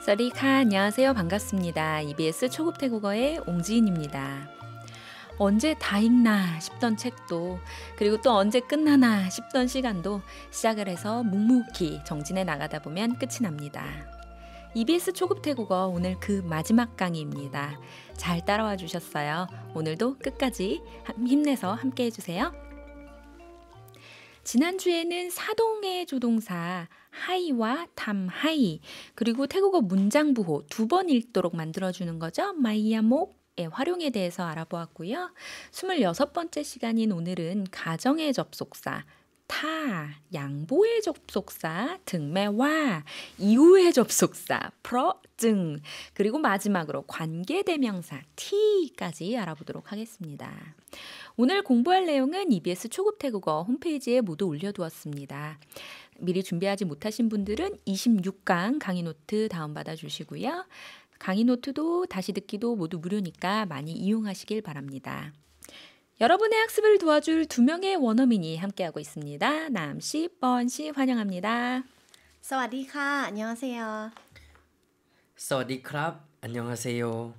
써리카 안녕하세요. 반갑습니다. EBS 초급 태국어의 옹지인입니다. 언제 다 읽나 싶던 책도 그리고 또 언제 끝나나 싶던 시간도 시작을 해서 묵묵히 정진해 나가다 보면 끝이 납니다. EBS 초급 태국어 오늘 그 마지막 강의입니다. 잘 따라와 주셨어요. 오늘도 끝까지 힘내서 함께 해주세요. 지난주에는 사동의 조동사 하이와 담하이 그리고 태국어 문장부호 2번 읽도록 만들어주는 거죠. 마이야목의 활용에 대해서 알아보았고요. 26번째 시간인 오늘은 가정의 접속사 타, 양보의 접속사 등매와 이후의 접속사 프로, 증 그리고 마지막으로 관계대명사 티까지 알아보도록 하겠습니다. 오늘 공부할 내용은 EBS 초급 태국어 홈페이지에 모두 올려두었습니다. 미리 준비하지 못하신 분들은 26강 강의 노트 다운받아 주시고요. 강의 노트도 다시 듣기도 모두 무료니까 많이 이용하시길 바랍니다. 여러분의 학습을 도와줄 2명의 원어민이 함께하고 있습니다. 남씨, 뻔씨 환영합니다. สวัสดีค่ะ 안녕하세요. สวัสดีครับ 안녕하세요.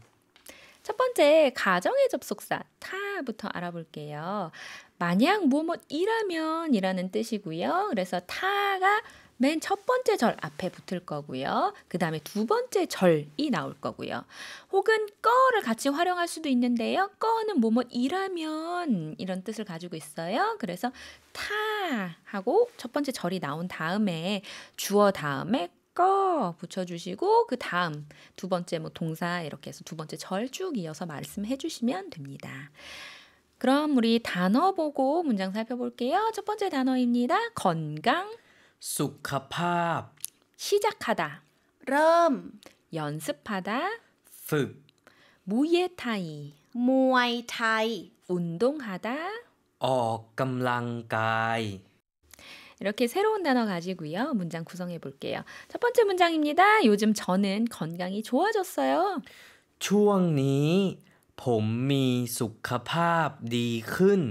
첫 번째 가정의 접속사 타부터 알아볼게요. 만약 뭐뭐이라면 이라는 뜻이고요. 그래서 타가 맨 첫 번째 절 앞에 붙을 거고요. 그 다음에 두 번째 절이 나올 거고요. 혹은 꺼를 같이 활용할 수도 있는데요. 꺼는 뭐뭐이라면 이런 뜻을 가지고 있어요. 그래서 타 하고 첫 번째 절이 나온 다음에 주어 다음에 꺼 붙여주시고 그 다음 두 번째 뭐 동사 이렇게 해서 두 번째 절 쭉 이어서 말씀해 주시면 됩니다. 그럼 우리 단어 보고 문장 살펴볼게요. 첫 번째 단어입니다. 건강 สุขภาพ 시작하다 เริ่ม 연습하다 ฝึก 무예타이 มวยไทย 운동하다 ออกกำลังกาย 이렇게 새로운 단어 가지고요. 문장 구성해 볼게요. 첫 번째 문장입니다. 요즘 저는 건강이 좋아졌어요. ช่วงนี้ผมมีสุขภาพดีขึ้น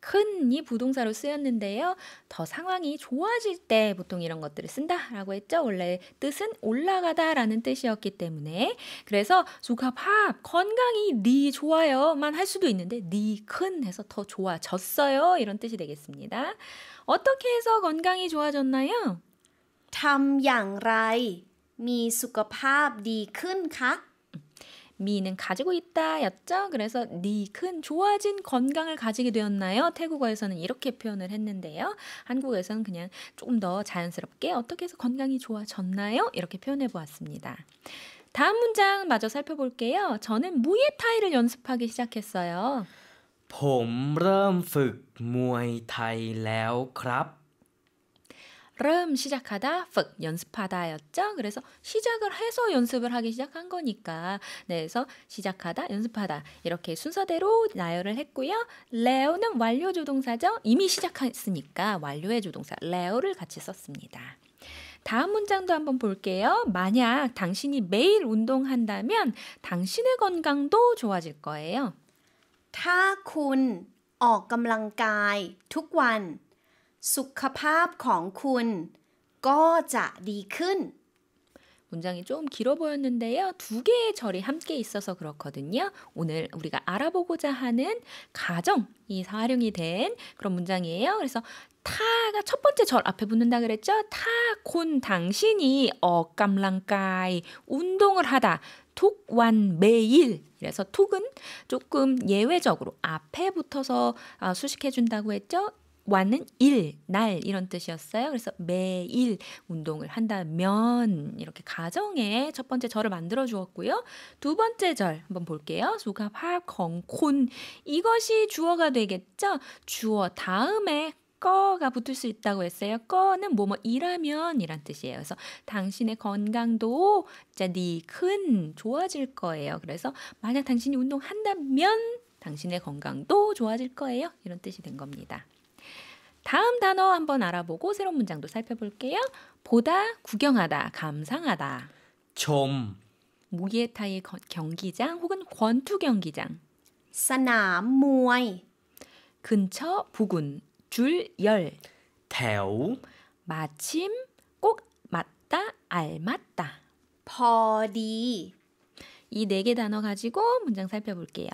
큰이 부동사로 쓰였는데요. 더 상황이 좋아질 때 보통 이런 것들을 쓴다라고 했죠. 원래 뜻은 올라가다라는 뜻이었기 때문에 그래서 수카팝 건강이 니 좋아요만 할 수도 있는데 니 큰 해서 더 좋아졌어요 이런 뜻이 되겠습니다. 어떻게 해서 건강이 좋아졌나요? ทำอย่างไรมีสุขภาพดีขึ้นคะ 미는 가지고 있다 였죠. 그래서 니 큰 좋아진 건강을 가지게 되었나요? 태국어에서는 이렇게 표현을 했는데요. 한국에서는 그냥 조금 더 자연스럽게 어떻게 해서 건강이 좋아졌나요? 이렇게 표현해 보았습니다. 다음 문장 마저 살펴볼게요. 저는 무예타이를 연습하기 시작했어요. ผมเริ่มฝึกมวยไทยแล้วครับ 름 시작하다, ฝึก 연습하다였죠. 그래서 시작을 해서 연습을 하기 시작한 거니까 네, 그래서 시작하다, 연습하다 이렇게 순서대로 나열을 했고요. 레오는 완료 조동사죠. 이미 시작했으니까 완료의 조동사 레오를 같이 썼습니다. 다음 문장도 한번 볼게요. 만약 당신이 매일 운동한다면 당신의 건강도 좋아질 거예요. ถ้าคุณออกกำลังกายทุกวันสุขภาพของคุณก็จะดีขึ้น 문장이 좀 길어 보였는데요. 2개의 절이 함께 있어서 그렇거든요. 오늘 우리가 알아보고자 하는 가정이 활용이 된 그런 문장이에요. 그래서 타가 첫 번째 절 앞에 붙는다 그랬죠. 타, 곤, 당신이 깜랑까이 운동을 하다. 톡완 매일 그래서 톡은 조금 예외적으로 앞에 붙어서 수식해준다고 했죠. 완은 일, 날 이런 뜻이었어요. 그래서 매일 운동을 한다면 이렇게 가정의 첫 번째 절을 만들어 주었고요. 두 번째 절 한번 볼게요. 수갑합 건콘 이것이 주어가 되겠죠. 주어 다음에 꺼가 붙을 수 있다고 했어요. 꺼는 뭐뭐이라면 이란 뜻이에요. 그래서 당신의 건강도 니 큰 좋아질 거예요. 그래서 만약 당신이 운동한다면 당신의 건강도 좋아질 거예요. 이런 뜻이 된 겁니다. 다음 단어 한번 알아보고 새로운 문장도 살펴볼게요. 보다, 구경하다, 감상하다. ชม 무예타이 경기장 혹은 권투 경기장. สนามมวย 근처, 부근, 줄, 열. แถว 마침, 꼭 맞다, 알맞다. พอดี 이 네 개 단어 가지고 문장 살펴볼게요.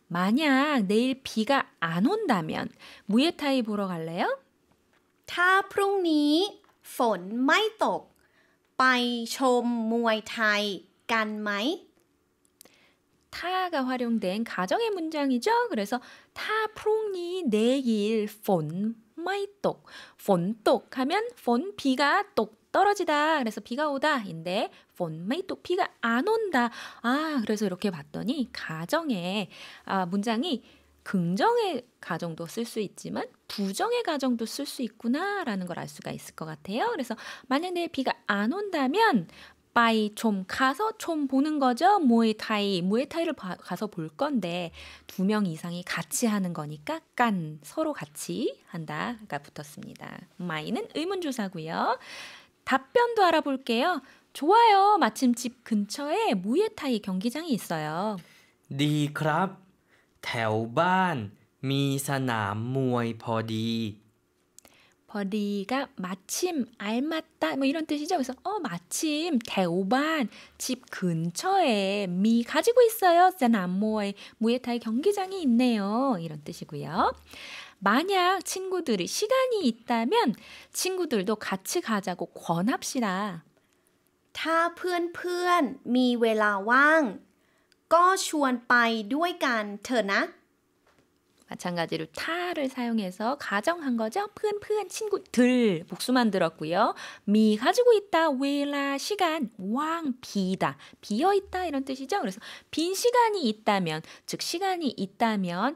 만약 내일 비가 안 온다면 무에타이 보러 갈래요? ถ้าพรุ่งนี้ฝนไม่ตก ไปชมมวยไทยกันไหม 타가 활용된 가정의 문장이죠. 그래서 타 프롱니 내일 폰 마이똑 폰똑 하면 폰 비가 똑 떨어지다. 그래서 비가 오다인데 폰 마이똑 비가 안 온다. 그래서 이렇게 봤더니 가정의 문장이 긍정의 가정도 쓸 수 있지만 부정의 가정도 쓸 수 있구나라는 걸 알 수가 있을 것 같아요. 그래서 만약 내일 비가 안 온다면 빠이 좀 가서 좀 보는 거죠. 무에타이를 가서 볼 건데 2명 이상이 같이 하는 거니까 깐 서로 같이 한다가 붙었습니다. 마이는 의문조사고요. 답변도 알아볼게요. 좋아요. 마침 집 근처에 무에타이 경기장이 있어요. ดีครับ แถวบ้านมีสนามมวยพอดี 버디가 마침 알맞다 뭐 이런 뜻이죠. 그래서 마침 대우반 집 근처에 미 가지고 있어요. 짠암모에 무에타이 경기장이 있네요. 이런 뜻이고요. 만약 친구들이 시간이 있다면 친구들도 같이 가자고 권합시다. ถ้าเพื่อนๆมีเวลาว่าง ก็ชวนไปด้วยกันเถอะนะ 마찬가지로 타를 사용해서 가정한 거죠. พื่อน 친구들 복수만 들었고요. 미 가지고 있다, 웨라 시간, 왕 비다, 비어 있다 이런 뜻이죠. 그래서 빈 시간이 있다면, 즉 시간이 있다면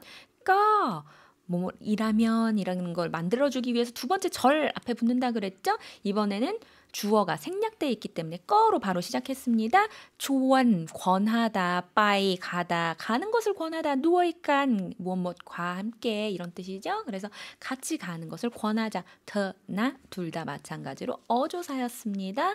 이라면 이라는 걸 만들어주기 위해서 두 번째 절 앞에 붙는다 그랬죠. 이번에는 주어가 생략되어 있기 때문에 꺼로 바로 시작했습니다. 조언, 권하다, 빠이, 가다, 가는 것을 권하다, 누워있간, 무엇과 함께 이런 뜻이죠. 그래서 같이 가는 것을 권하자, 더나 둘 다 마찬가지로 어조사였습니다.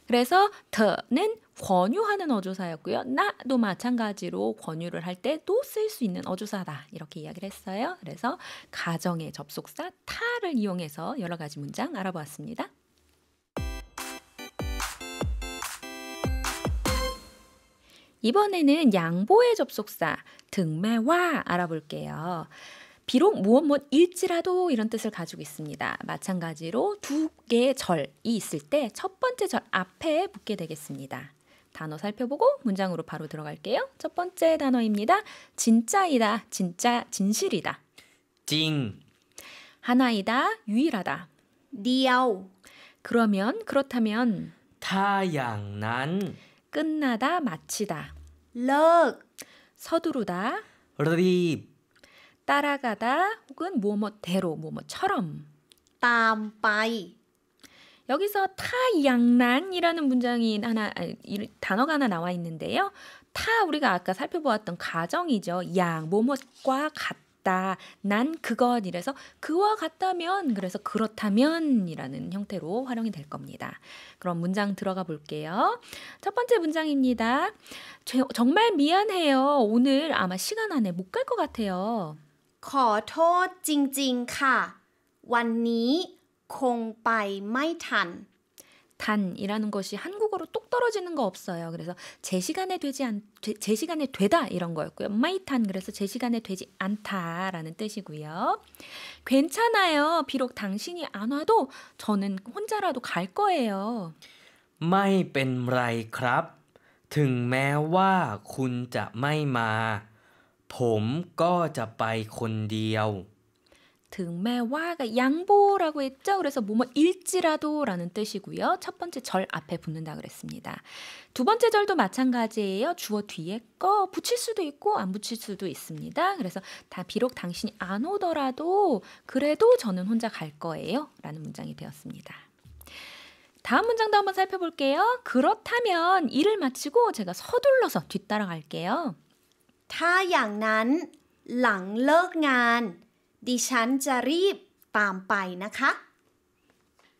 그래서 더는 권유하는 어조사였고요. 나도 마찬가지로 권유를 할 때도 쓸 수 있는 어조사다. 이렇게 이야기를 했어요. 그래서 가정의 접속사 타를 이용해서 여러 가지 문장 알아보았습니다. 이번에는 양보의 접속사 등매와 알아볼게요. 비록 무엇일지라도 이런 뜻을 가지고 있습니다. 마찬가지로 두 개의 절이 있을 때 첫 번째 절 앞에 붙게 되겠습니다. 단어 살펴보고 문장으로 바로 들어갈게요. 첫 번째 단어입니다. 진짜이다, 진짜, 진실이다. จริง 하나이다, 유일하다. เดียว 그렇다면 ถ้าอย่างนั้น 끝나다, 마치다. เลิก 서두르다, รีบ 따라가다 혹은 무엇대로, 무엇처럼. ตามไป 여기서 타양난이라는 단어가 하나 나와 있는데요. 타 우리가 아까 살펴보았던 가정이죠. 양, 뭐뭐과 같다. 난 그것 이래서 그와 같다면 그래서 그렇다면이라는 형태로 활용이 될 겁니다. 그럼 문장 들어가 볼게요. 첫 번째 문장입니다. 정말 미안해요. 오늘 아마 시간 안에 못 갈 것 같아요. ขอโทษจริงๆค่ะ วันนี้คงไปไม่ทัน 단이라는 것이 한국어로 똑 떨어지는 거 없어요. 그래서 제 시간에 되다 이런 거였고요. 마이탄 그래서 제 시간에 되지 않다라는 뜻이고요. 괜찮아요. 비록 당신이 안 와도 저는 혼자라도 갈 거예요. ไม่เป็นไรครับ ถึงแม้ว่าคุณจะไม่มา ผมก็จะไปคนเดียว 등매와가 양보라고 했죠. 그래서 일지라도라는 뜻이고요. 첫 번째 절 앞에 붙는다 그랬습니다. 두 번째 절도 마찬가지예요. 주어 뒤에 거 붙일 수도 있고 안 붙일 수도 있습니다. 그래서 비록 당신이 안 오더라도 그래도 저는 혼자 갈 거예요. 라는 문장이 되었습니다. 다음 문장도 한번 살펴볼게요. 그렇다면 일을 마치고 제가 서둘러서 뒤따라갈게요. ถ้าอย่างนั้นหลังเลิกงานดิฉันจะรีบตามไปนะคะ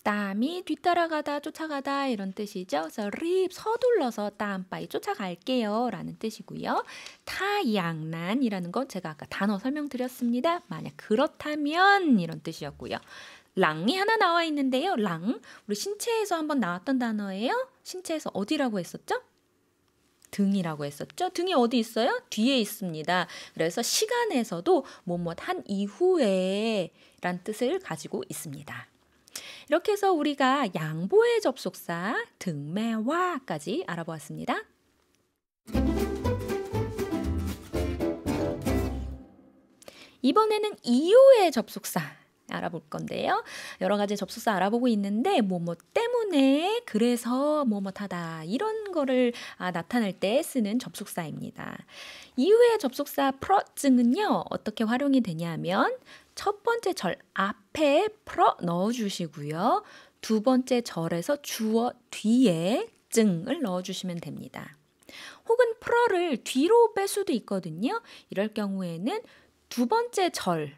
땀이 뒤따라가다, 쫓아가다 이런 뜻이죠. 그래서 서둘러서 땀바이 쫓아갈게요 라는 뜻이고요. 타양난이라는 건 제가 아까 단어 설명드렸습니다. 만약 그렇다면 이런 뜻이었고요. 랑이 하나 나와 있는데요. 랑, 우리 신체에서 한번 나왔던 단어예요. 신체에서 어디라고 했었죠? 등이라고 했었죠. 등이 어디 있어요? 뒤에 있습니다. 그래서 시간에서도 뭐뭐 한 이후에 란 뜻을 가지고 있습니다. 이렇게 해서 우리가 양보의 접속사 등매와까지 알아보았습니다. 이번에는 이유의 접속사 알아볼 건데요. 여러 가지 접속사 알아보고 있는데 뭐뭐 때문에 그래서 뭐뭐하다 이런 거를 나타낼 때 쓰는 접속사입니다. 이유의 접속사 프로증은요. 어떻게 활용이 되냐면 첫 번째 절 앞에 프로 넣어주시고요. 두 번째 절에서 주어 뒤에 증을 넣어주시면 됩니다. 혹은 프로를 뒤로 뺄 수도 있거든요. 이럴 경우에는 두 번째 절을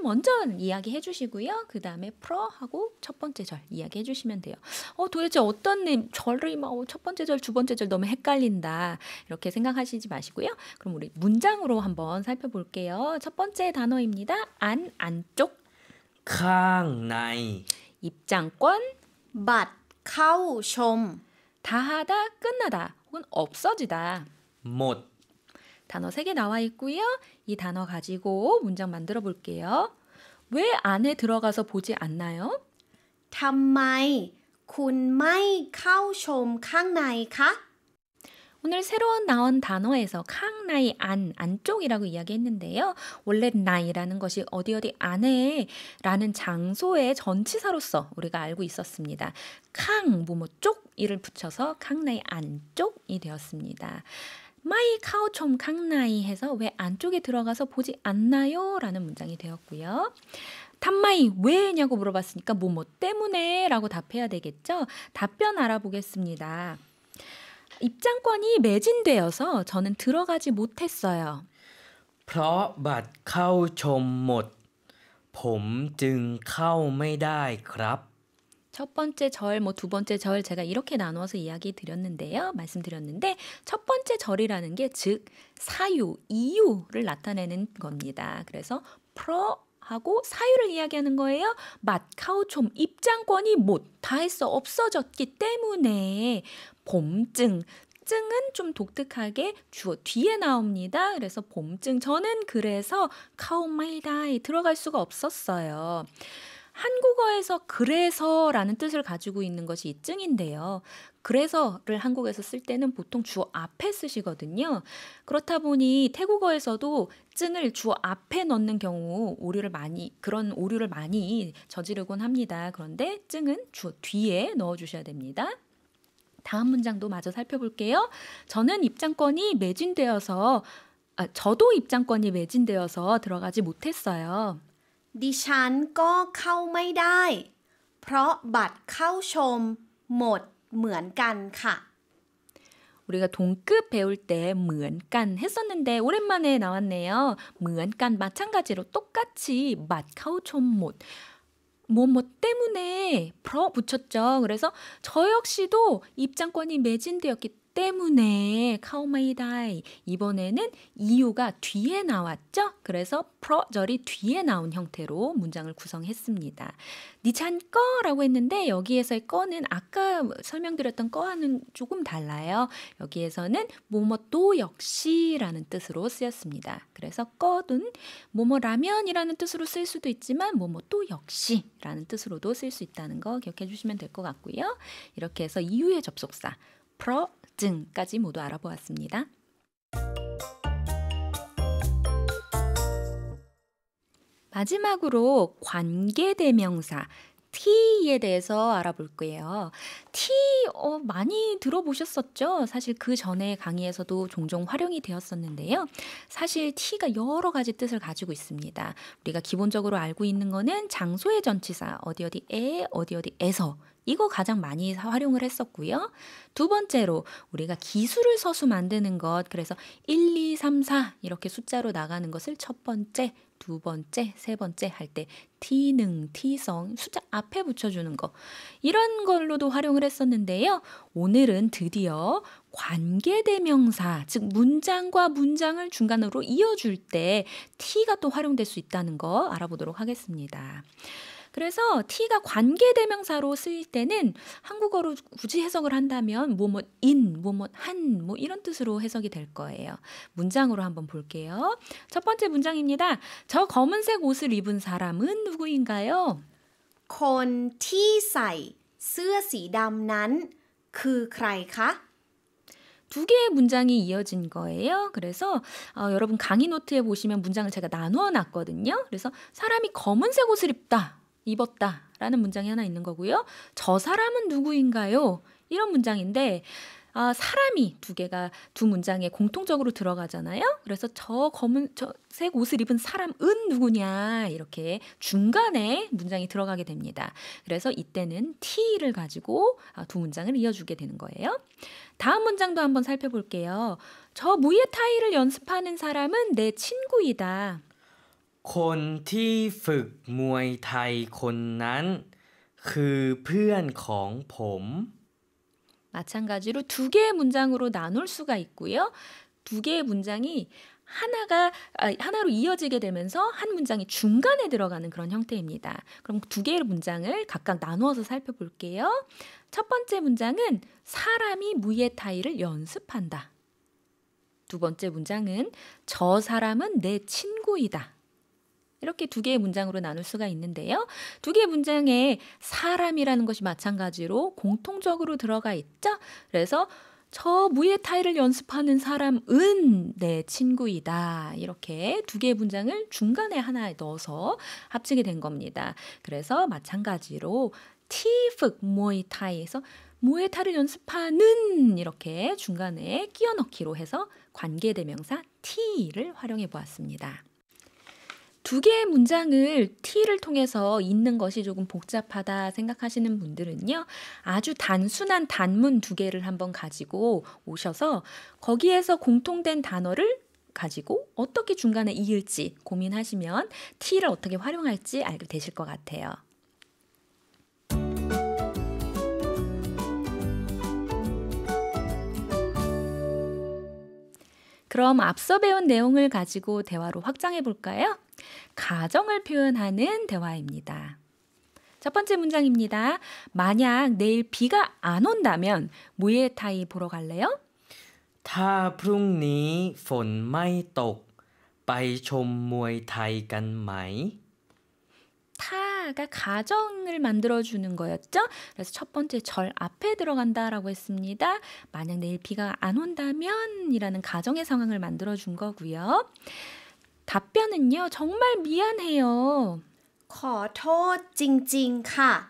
먼저 이야기해 주시고요. 그 다음에 프로하고 첫 번째 절 이야기해 주시면 돼요. 도대체 어떤 절이 첫 번째 절, 두 번째 절 너무 헷갈린다. 이렇게 생각하시지 마시고요. 그럼 우리 문장으로 한번 살펴볼게요. 첫 번째 단어입니다. 안쪽 ข้างใน 입장권 บัตรเข้าชม 다하다 끝나다 혹은 없어지다. หมด 단어 3개 나와 있고요. 이 단어 가지고 문장 만들어 볼게요. 왜 안에 들어가서 보지 않나요? ทำไมคุณไม่เข้าชมข้างในคะ 오늘 새로 나온 단어에서 캉나이 안쪽이라고 이야기했는데요. 원래 나이라는 것이 어디 안에 라는 장소의 전치사로서 우리가 알고 있었습니다. 캉 뭐뭐 쪽 이를 붙여서 캉나이 안쪽이 되었습니다. 마이 카오촘 캉나이 해서 왜 안쪽에 들어가서 보지 않나요? 라는 문장이 되었고요. 탐마이 왜냐고 물어봤으니까 뭐뭐 때문에 라고 답해야 되겠죠? 답변 알아보겠습니다. 입장권이 매진되어서 저는 들어가지 못했어요. เพราะบัตรเข้าชมหมดผมจึงเข้าไม่ได้ครับ 첫 번째 절, 두 번째 절 제가 이렇게 나누어서 이야기 드렸는데요. 말씀드렸는데 첫 번째 절이라는 게 즉 사유, 이유를 나타내는 겁니다. 그래서 하고 사유를 이야기하는 거예요. 맛카오촘 입장권이 다 했어 없어졌기 때문에 봄증 증은 좀 독특하게 주어 뒤에 나옵니다. 그래서 봄증 저는 그래서 카오마이다에 들어갈 수가 없었어요. 한국어에서 그래서라는 뜻을 가지고 있는 것이 이 증인데요. 그래서를 한국에서 쓸 때는 보통 주어 앞에 쓰시거든요. 그렇다 보니 태국어에서도 증을 주어 앞에 넣는 경우 그런 오류를 많이 저지르곤 합니다. 그런데 증은 주어 뒤에 넣어주셔야 됩니다. 다음 문장도 마저 살펴볼게요. 저도 입장권이 매진되어서 들어가지 못했어요. ดิฉันก็เข้าไม่ได้เพราะบัตรเข้าชมหมดเหมือนกันค่ะ 우리가 동급 배울 때 เหมือนกัน 했었는데 오랜만에 나왔네요. เหมือนกัน 마찬가지로 똑같이 맛 카오촘 못 뭐 때문에 프로 붙였죠. 그래서 저 역시도 입장권이 매진되었기 때문에 카오마이다이 이번에는 이유가 뒤에 나왔죠. 그래서 프로절이 뒤에 나온 형태로 문장을 구성했습니다. 니찬 거라고 했는데 여기에서의 거는 아까 설명드렸던 거와는 조금 달라요. 여기에서는 뭐뭐도 역시라는 뜻으로 쓰였습니다. 그래서 거는 뭐뭐라면이라는 뜻으로 쓸 수도 있지만 뭐뭐도 역시라는 뜻으로도 쓸 수 있다는 거 기억해 주시면 될 것 같고요. 이렇게 해서 이유의 접속사 프로 증까지 모두 알아보았습니다. 마지막으로 관계대명사 T에 대해서 알아볼 거예요. T 많이 들어보셨었죠? 사실 그 전에 강의에서도 종종 활용이 되었었는데요. 사실 T가 여러 가지 뜻을 가지고 있습니다. 우리가 기본적으로 알고 있는 거는 장소의 전치사 어디에 어디에서 이거 가장 많이 활용을 했었고요. 두 번째로 우리가 기술을 서수 만드는 것 그래서 1, 2, 3, 4 이렇게 숫자로 나가는 것을 첫 번째, 두 번째, 세 번째 할 때 T능, T성 숫자 앞에 붙여주는 거 이런 걸로도 활용을 했었는데요. 오늘은 드디어 관계대명사 즉 문장과 문장을 중간으로 이어줄 때 T가 또 활용될 수 있다는 거 알아보도록 하겠습니다. 그래서 t가 관계대명사로 쓰일 때는 한국어로 굳이 해석을 한다면 뭐뭐인, 뭐뭐한 뭐 이런 뜻으로 해석이 될 거예요. 문장으로 한번 볼게요. 첫 번째 문장입니다. 저 검은색 옷을 입은 사람은 누구인가요? คนที่ใส่เสื้อสีดำนั้นคือใครคะ 두 개의 문장이 이어진 거예요. 그래서 여러분 강의 노트에 보시면 문장을 제가 나누어 놨거든요. 그래서 사람이 검은색 옷을 입었다 라는 문장이 하나 있는 거고요. 저 사람은 누구인가요? 이런 문장인데 사람이 두 문장에 공통적으로 들어가잖아요. 그래서 저 검은색 옷을 입은 사람은 누구냐 이렇게 중간에 문장이 들어가게 됩니다. 그래서 이때는 t를 가지고 두 문장을 이어주게 되는 거예요. 다음 문장도 한번 살펴볼게요. 저 무에타이를 연습하는 사람은 내 친구이다. คนที่ฝึกมวยไทยคนนั้นคือเพื่อนของผม 마찬가지로 두 개의 문장으로 나눌 수가 있고요. 두 개의 문장이 하나로 이어지게 되면서 한 문장이 중간에 들어가는 그런 형태입니다. 그럼 두 개의 문장을 각각 나누어서 살펴볼게요. 첫 번째 문장은 사람이 무에타이를 연습한다. 두 번째 문장은 저 사람은 내 친구이다. 이렇게 두 개의 문장으로 나눌 수가 있는데요. 두 개의 문장에 사람이라는 것이 마찬가지로 공통적으로 들어가 있죠. 그래서 저 무에타이를 연습하는 사람은 내 친구이다. 이렇게 두 개의 문장을 중간에 하나 넣어서 합치게 된 겁니다. 그래서 마찬가지로 티ฝึ 무에타이에서 무에타이를 연습하는 이렇게 중간에 끼워 넣기로 해서 관계대명사 t를 활용해 보았습니다. 두 개의 문장을 t를 통해서 읽는 것이 조금 복잡하다 생각하시는 분들은요. 아주 단순한 단문 두 개를 한번 가지고 오셔서 거기에서 공통된 단어를 가지고 어떻게 중간에 이을지 고민하시면 t를 어떻게 활용할지 알게 되실 것 같아요. 그럼 앞서 배운 내용을 가지고 대화로 확장해 볼까요? 가정을 표현하는 대화입니다. 첫 번째 문장입니다. 만약 내일 비가 안 온다면 무에타이 보러 갈래요? ถ้าพรุ่งนี้ฝนไม่ตกไปชมมวยไทยกันไหม 타가 가정을 만들어주는 거였죠. 그래서 첫 번째 절 앞에 들어간다라고 했습니다. 만약 내일 비가 안 온다면 이라는 가정의 상황을 만들어준 거고요. 답변은요. 정말 미안해요. ขอโทษจริงๆค่ะ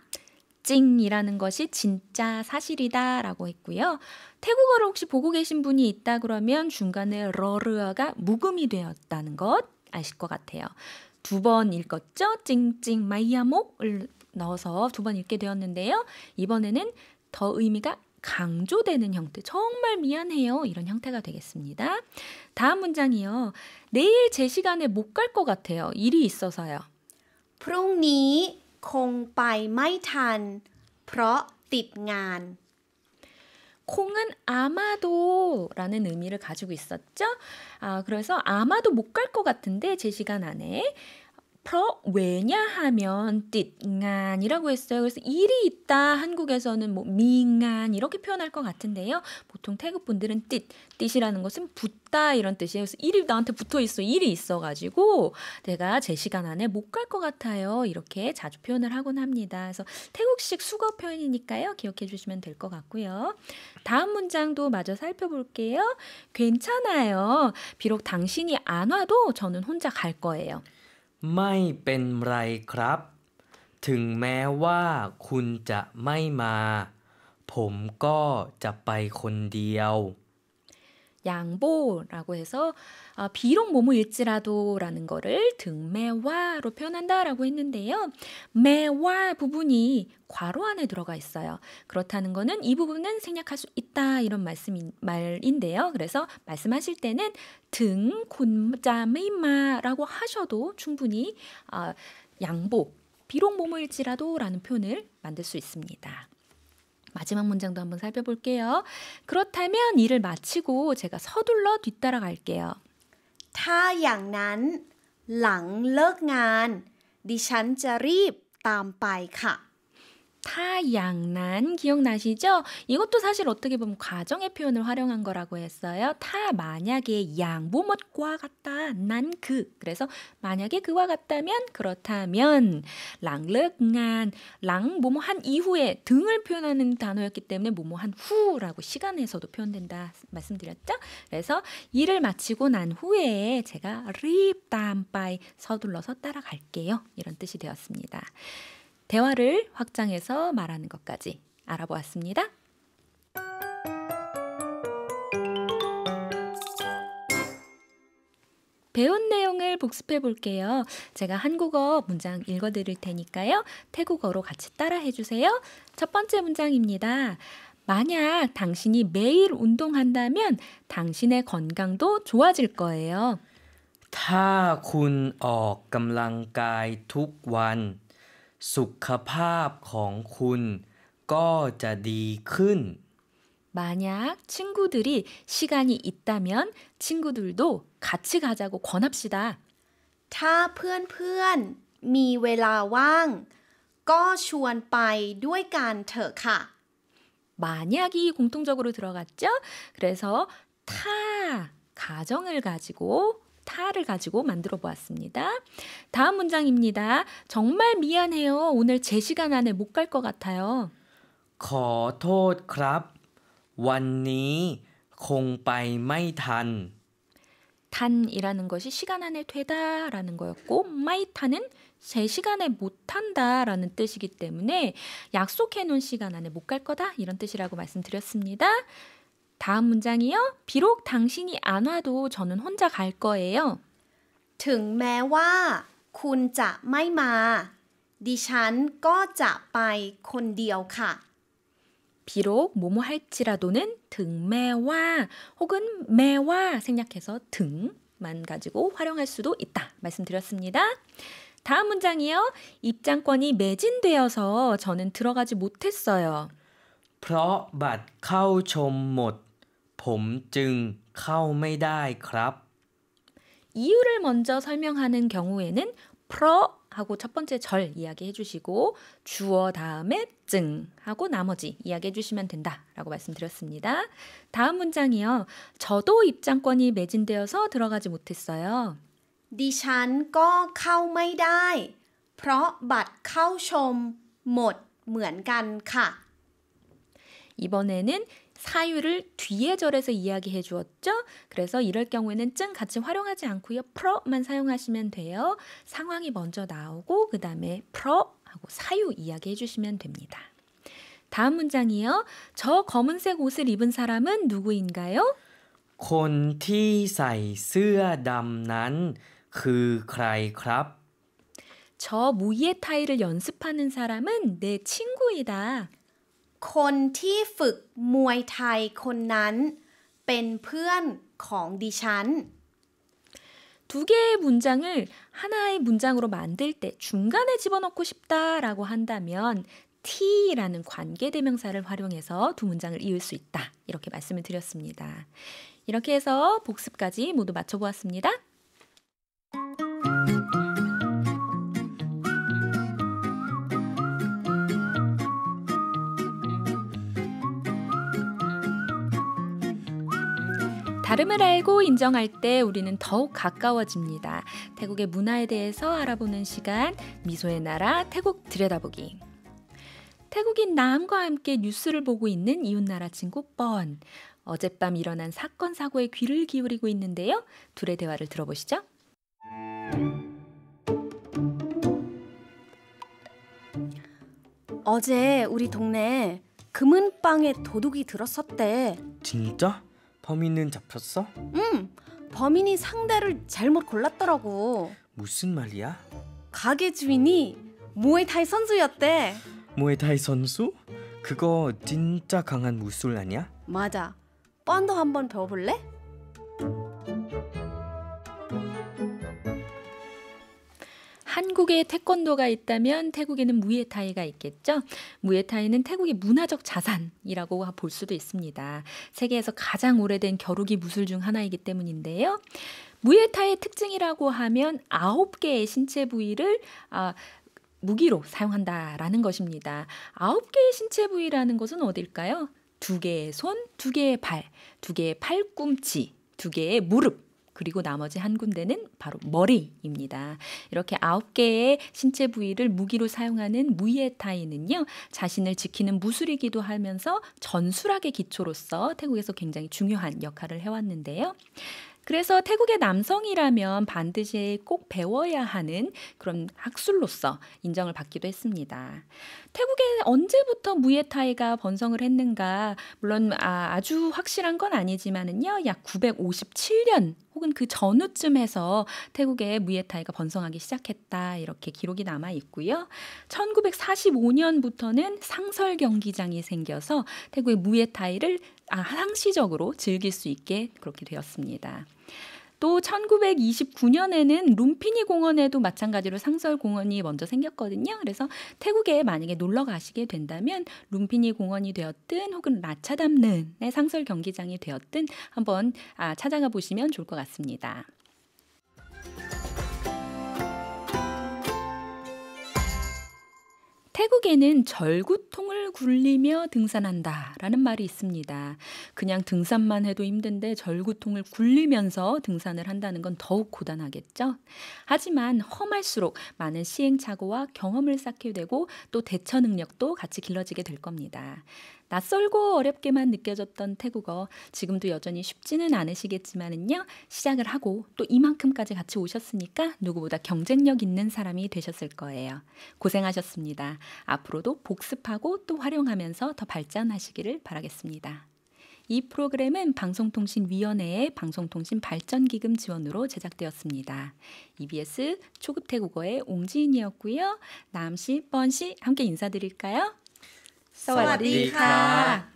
찡이라는 것이 진짜 사실이다 라고 했고요. 태국어를 혹시 보고 계신 분이 있다 그러면 중간에 러르어가 묵음이 되었다는 것 아실 것 같아요. 두 번 읽었죠? 찡찡 마이야목을 넣어서 두 번 읽게 되었는데요. 이번에는 더 의미가 강조되는 형태, 정말 미안해요. 이런 형태가 되겠습니다. 다음 문장이요. 내일 제 시간에 못 갈 것 같아요. 일이 있어서요. พรุ่งนี้คงไปไม่ทันเพราะติดงาน 콩은 아마도라는 의미를 가지고 있었죠. 그래서 아마도 못 갈 것 같은데 제 시간 안에 왜냐하면 띠간이라고 했어요. 그래서 일이 있다 한국에서는 뭐 미간 이렇게 표현할 것 같은데요. 보통 태국 분들은 띠이라는 것은 붙다 이런 뜻이에요. 그래서 일이 나한테 붙어 있어. 일이 있어가지고 내가 제 시간 안에 못 갈 것 같아요. 이렇게 자주 표현을 하곤 합니다. 그래서 태국식 수거 표현이니까요. 기억해 주시면 될 것 같고요. 다음 문장도 마저 살펴볼게요. 괜찮아요. 비록 당신이 안 와도 저는 혼자 갈 거예요. ไม่เป็นไรครับ ถึงแม้ว่าคุณจะไม่มา ผมก็จะไปคนเดียว 양보라고 해서 비록 뭐뭐일지라도라는 거를 등매와로 표현한다라고 했는데요. 매와 부분이 괄호 안에 들어가 있어요. 그렇다는 거는 이 부분은 생략할 수 있다 이런 말인데요. 그래서 말씀하실 때는 등 곤자메이마라고 하셔도 충분히 양보, 비록 뭐뭐일지라도라는 표현을 만들 수 있습니다. 마지막 문장도 한번 살펴볼게요. 그렇다면 일을 마치고 제가 서둘러 뒤따라 갈게요. ถ้าอย่างนั้นหลังเลิกงานดิฉันจะรีบ ตามไปค่ะ 타양난 기억나시죠? 이것도 사실 어떻게 보면 과정의 표현을 활용한 거라고 했어요. 타 만약에 양 뭐뭐과 같다 난 그. 그래서 만약에 그와 같다면 그렇다면 랑르간 랑 뭐뭐 한 이후에 등을 표현하는 단어였기 때문에 뭐뭐 한 후라고 시간에서도 표현된다 말씀드렸죠? 그래서 일을 마치고 난 후에 제가 립담바이 서둘러서 따라갈게요. 이런 뜻이 되었습니다. 대화를 확장해서 말하는 것까지 알아보았습니다. 배운 내용을 복습해 볼게요. 제가 한국어 문장 읽어드릴 테니까요. 태국어로 같이 따라해 주세요. 첫 번째 문장입니다. 만약 당신이 매일 운동한다면 당신의 건강도 좋아질 거예요. ถ้าคุณออกกำลังกายทุกวันสุขภาพของคุณก็จะดีขึ้น 만약 친구들이 시간이 있다면 친구들도 같이 가자고 권합시다. ถ้าเพื่อนๆมีเวลาว่างก็ชวนไปด้วยกันเถอะค่ะ 만약이 공통적으로 들어갔죠? 그래서 가정을 가지고 타를 가지고 만들어 보았습니다. 다음 문장입니다. 정말 미안해요. 오늘 제 시간 안에 못 갈 것 같아요. ขอโทษครับวันนี้คงไปไม่ทัน 탄이라는 것이 시간 안에 되다라는 거였고 마이타는 제 시간에 못한다라는 뜻이기 때문에 약속해놓은 시간 안에 못 갈 거다 이런 뜻이라고 말씀드렸습니다. 다음 문장이요. 비록 당신이 안 와도 저는 혼자 갈 거예요. ถึงแม้ว่าคุณจะไม่มาดิฉันก็จะไปคนเดียวค่ะ 비록 뭐뭐 할지라도는 등매와 혹은 매와 생략해서 등만 가지고 활용할 수도 있다 말씀드렸습니다. 다음 문장이요. 입장권이 매진되어서 저는 들어가지 못했어요. เพราะบัตรเข้าชมหมดผมจึงเข้าไม่ได้ครับ 이유를 먼저 설명하는 경우에는 프로 하고 첫 번째 절 이야기해 주시고 주어 다음에 증 하고 나머지 이야기해 주시면 된다라고 말씀드렸습니다. 다음 문장이요. 저도 입장권이 매진되어서 들어가지 못했어요. ดิฉันก็เข้าไม่ได้เพราะบัตรเข้าชมหมดเหมือนกันค่ะ 이번에는 사유를 뒤에 절에서 이야기해 주었죠. 그래서 이럴 경우에는 증 같이 활용하지 않고요. 프로만 사용하시면 돼요. 상황이 먼저 나오고 그 다음에 프로 하고 사유 이야기해 주시면 됩니다. 다음 문장이요. 저 검은색 옷을 입은 사람은 누구인가요? คนที่ใส่เสื้อดำนั้นคือใครครับ 저 무이에타이를 연습하는 사람은 내 친구이다. คนที่ฝึกมวยไทยคนนั้นเป็นเพื่อนของดิฉัน 두 개의 문장을 하나의 문장으로 만들 때 중간에 집어넣고 싶다라고 한다면 t라는 관계대명사를 활용해서 두 문장을 이을 수 있다. 이렇게 말씀을 드렸습니다. 이렇게 해서 복습까지 모두 마쳐보았습니다. 다름을 알고 인정할 때 우리는 더욱 가까워집니다. 태국의 문화에 대해서 알아보는 시간, 미소의 나라 태국 들여다보기. 태국인 남과 함께 뉴스를 보고 있는 이웃나라 친구 뻔. 어젯밤 일어난 사건 사고에 귀를 기울이고 있는데요. 둘의 대화를 들어보시죠. 어제 우리 동네에 금은방에 도둑이 들었었대. 진짜? 범인은 잡혔어? 범인이 상대를 잘못 골랐더라고. 무슨 말이야? 가게 주인이 무에타이 선수였대. 무에타이 선수? 그거 진짜 강한 무술 아니야? 맞아. 뻔도 한번 배워볼래? 한국에 태권도가 있다면 태국에는 무에타이가 있겠죠. 무에타이는 태국의 문화적 자산이라고 볼 수도 있습니다. 세계에서 가장 오래된 겨루기 무술 중 하나이기 때문인데요. 무에타이의 특징이라고 하면 9개의 신체 부위를 무기로 사용한다라는 것입니다. 9개의 신체 부위라는 것은 어딜까요? 2개의 손, 2개의 발, 2개의 팔꿈치, 2개의 무릎, 그리고 나머지 한 군데는 바로 머리입니다. 이렇게 9개의 신체 부위를 무기로 사용하는 무이에타이는요, 자신을 지키는 무술이기도 하면서 전술학의 기초로서 태국에서 굉장히 중요한 역할을 해왔는데요. 그래서 태국의 남성이라면 반드시 꼭 배워야 하는 그런 학술로서 인정을 받기도 했습니다. 태국에 언제부터 무에타이가 번성을 했는가? 물론 아주 확실한 건 아니지만은요, 약 957년 혹은 그 전후쯤에서 태국에 무에타이가 번성하기 시작했다, 이렇게 기록이 남아 있고요. 1945년부터는 상설 경기장이 생겨서 태국의 무에타이를 상시적으로 즐길 수 있게 그렇게 되었습니다. 또 1929년에는 룸피니 공원에도 마찬가지로 상설 공원이 먼저 생겼거든요. 그래서 태국에 만약에 놀러 가시게 된다면 룸피니 공원이 되었든 혹은 라차담른의 상설 경기장이 되었든 한번 찾아가 보시면 좋을 것 같습니다. 태국에는 절구통을 굴리며 등산한다라는 말이 있습니다. 그냥 등산만 해도 힘든데 절구통을 굴리면서 등산을 한다는 건 더욱 고단하겠죠? 하지만 험할수록 많은 시행착오와 경험을 쌓게 되고 또 대처 능력도 같이 길러지게 될 겁니다. 낯설고 어렵게만 느껴졌던 태국어, 지금도 여전히 쉽지는 않으시겠지만은요, 시작을 하고 또 이만큼까지 같이 오셨으니까 누구보다 경쟁력 있는 사람이 되셨을 거예요. 고생하셨습니다. 앞으로도 복습하고 또 활용하면서 더 발전하시기를 바라겠습니다. 이 프로그램은 방송통신위원회의 방송통신발전기금 지원으로 제작되었습니다. EBS 초급 태국어의 옹지인이었고요. 남씨, 뻔씨 함께 인사드릴까요? สวัสดีค่ะ